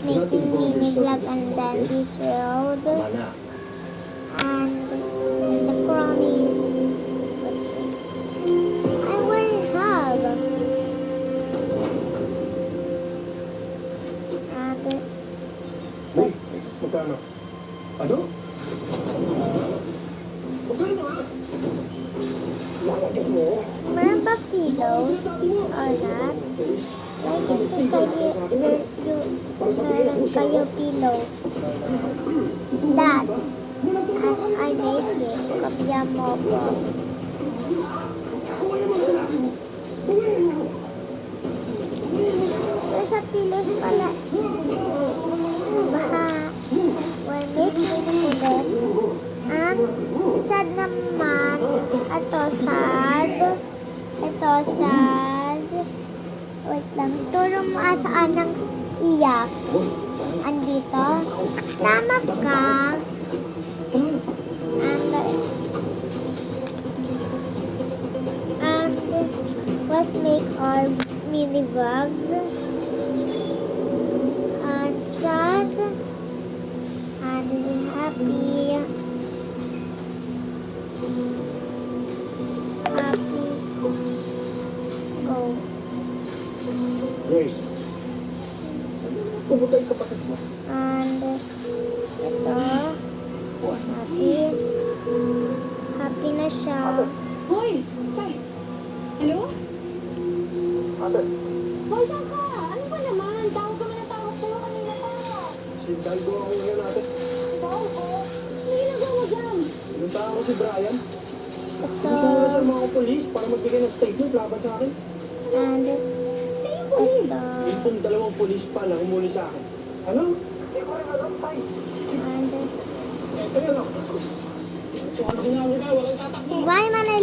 making mini vlog on Dandy's Road. And the promise. I will have. And Uy, magkano? Ano? Magkano nga? Lalagyan mo? meron ba pillows or not? Like it's a meron kayo pillows. Dad, I make it. Kopya mo po. Sa pillows pala. Baka will make it ulit. Ang sad naman. Ito sad. Ito sad. Wait lang. Turo mo saan ang iyak. Andito. Tama ka. And let's make our mini vlogs. And sad. And happy. Happy. Go. Grace. Pumunta yung kapatid mo. And ito. Happy. Happy na siya. Hoy! Tay! Hello? Ate, Hoy, saan ka? Ano ba naman? Tawag ka man na tawag sa'yo kanina pa. sintahan ko ako ngayon ate. Tawag ko? Ano ginagawa mo dyan? Pinuntahan ko si Brian. Ito. Gusto mo na sa mga polis para magbigay ng statement laban sa akin. And Sa'yo polis? ito. Yung pong dalawang polis pa na humuli sa akin. Ano? Hindi ko rin alam, tay. And Ayun ako. So ano ginagawa? Walang tatakbo. bye, Manay